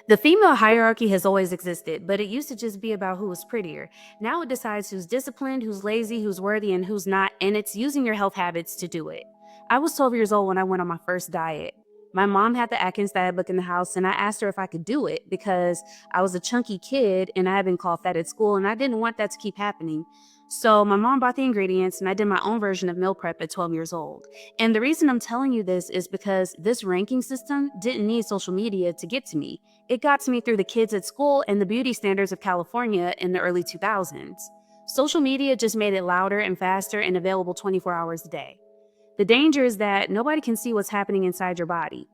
The female hierarchy has always existed, but it used to just be about who was prettier. Now it decides who's disciplined, who's lazy, who's worthy, and who's not, and it's using your health habits to do it. I was 12 years old when I went on my first diet. My mom had the Atkins diet book in the house, and I asked her if I could do it because I was a chunky kid and I had been called fat at school, and I didn't want that to keep happening. So my mom bought the ingredients, and I did my own version of meal prep at 12 years old. And the reason I'm telling you this is because this ranking system didn't need social media to get to me. It got to me through the kids at school and the beauty standards of California in the early 2000s. Social media just made it louder and faster and available 24 hours a day. The danger is that nobody can see what's happening inside your body.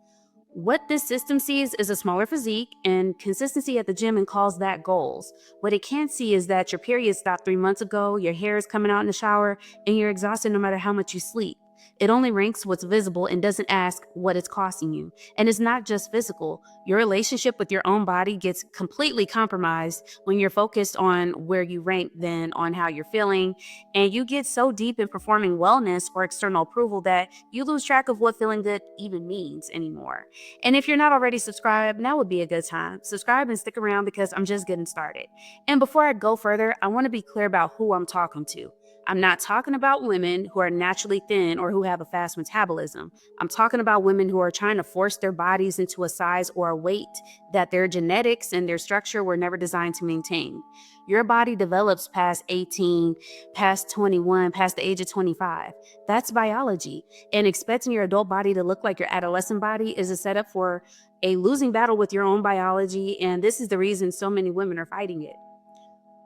What this system sees is a smaller physique and consistency at the gym and calls that goals. What it can't see is that your period stopped 3 months ago, your hair is coming out in the shower, and you're exhausted no matter how much you sleep. It only ranks what's visible and doesn't ask what it's costing you. And it's not just physical. Your relationship with your own body gets completely compromised when you're focused on where you rank than on how you're feeling. And you get so deep in performing wellness or external approval that you lose track of what feeling good even means anymore. And if you're not already subscribed, now would be a good time. Subscribe and stick around because I'm just getting started. And before I go further, I want to be clear about who I'm talking to. I'm not talking about women who are naturally thin or who have a fast metabolism. I'm talking about women who are trying to force their bodies into a size or a weight that their genetics and their structure were never designed to maintain. Your body develops past 18, past 21, past the age of 25. That's biology. And expecting your adult body to look like your adolescent body is a setup for a losing battle with your own biology. And this is the reason so many women are fighting it.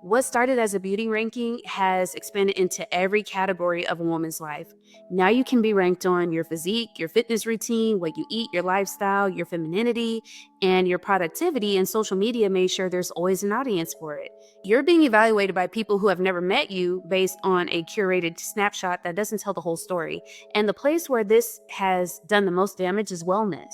What started as a beauty ranking has expanded into every category of a woman's life. Now you can be ranked on your physique, your fitness routine, what you eat, your lifestyle, your femininity, and your productivity, and social media made sure there's always an audience for it. You're being evaluated by people who have never met you based on a curated snapshot that doesn't tell the whole story. And the place where this has done the most damage is wellness.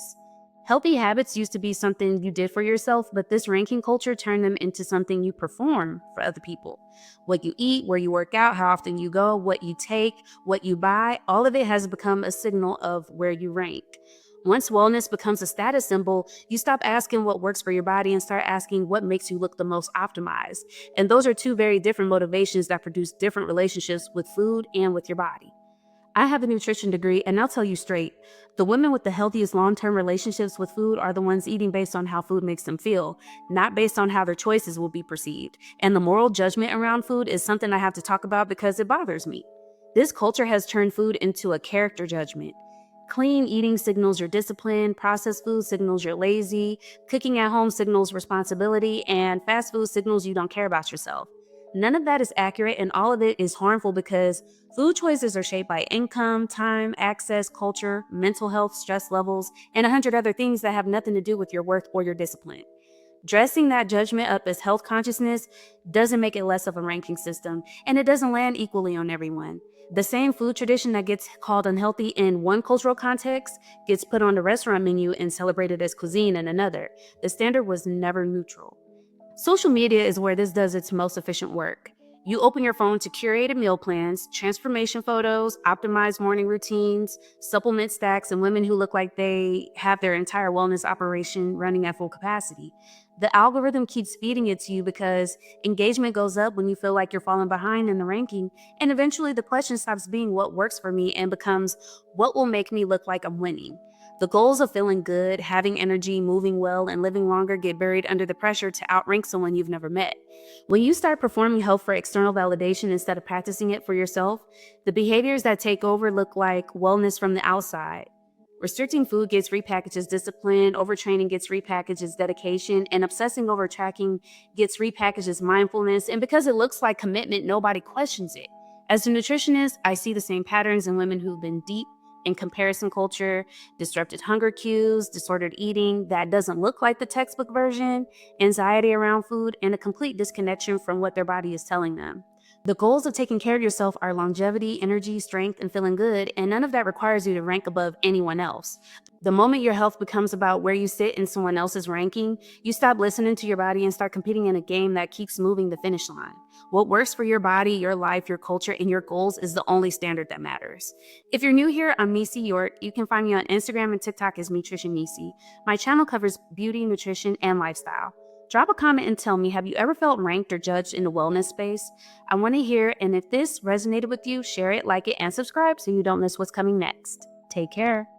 Healthy habits used to be something you did for yourself, but this ranking culture turned them into something you perform for other people. What you eat, where you work out, how often you go, what you take, what you buy, all of it has become a signal of where you rank. Once wellness becomes a status symbol, you stop asking what works for your body and start asking what makes you look the most optimized. And those are two very different motivations that produce different relationships with food and with your body. I have a nutrition degree, and I'll tell you straight, the women with the healthiest long-term relationships with food are the ones eating based on how food makes them feel, not based on how their choices will be perceived. And the moral judgment around food is something I have to talk about because it bothers me. This culture has turned food into a character judgment. Clean eating signals you're disciplined, processed food signals you're lazy, cooking at home signals responsibility, and fast food signals you don't care about yourself. None of that is accurate, and all of it is harmful because food choices are shaped by income, time, access, culture, mental health, stress levels, and 100 other things that have nothing to do with your worth or your discipline. Dressing that judgment up as health consciousness doesn't make it less of a ranking system, and it doesn't land equally on everyone. The same food tradition that gets called unhealthy in one cultural context gets put on the restaurant menu and celebrated as cuisine in another. The standard was never neutral. Social media is where this does its most efficient work. You open your phone to curated meal plans, transformation photos, optimized morning routines, supplement stacks, and women who look like they have their entire wellness operation running at full capacity. The algorithm keeps feeding it to you because engagement goes up when you feel like you're falling behind in the ranking, and eventually the question stops being what works for me and becomes what will make me look like I'm winning. The goals of feeling good, having energy, moving well, and living longer get buried under the pressure to outrank someone you've never met. When you start performing health for external validation instead of practicing it for yourself, the behaviors that take over look like wellness from the outside. Restricting food gets repackaged as discipline, overtraining gets repackaged as dedication, and obsessing over tracking gets repackaged as mindfulness. And because it looks like commitment, nobody questions it. As a nutritionist, I see the same patterns in women who've been deep in comparison culture, disrupted hunger cues, disordered eating that doesn't look like the textbook version, anxiety around food, and a complete disconnection from what their body is telling them. The goals of taking care of yourself are longevity, energy, strength, and feeling good, and none of that requires you to rank above anyone else. The moment your health becomes about where you sit in someone else's ranking, you stop listening to your body and start competing in a game that keeps moving the finish line. What works for your body, your life, your culture, and your goals is the only standard that matters. If you're new here, I'm Misi York. You can find me on Instagram and TikTok as Nutrition Misi. My channel covers beauty, nutrition, and lifestyle. Drop a comment and tell me, have you ever felt ranked or judged in the wellness space? I want to hear, and if this resonated with you, share it, like it, and subscribe so you don't miss what's coming next. Take care.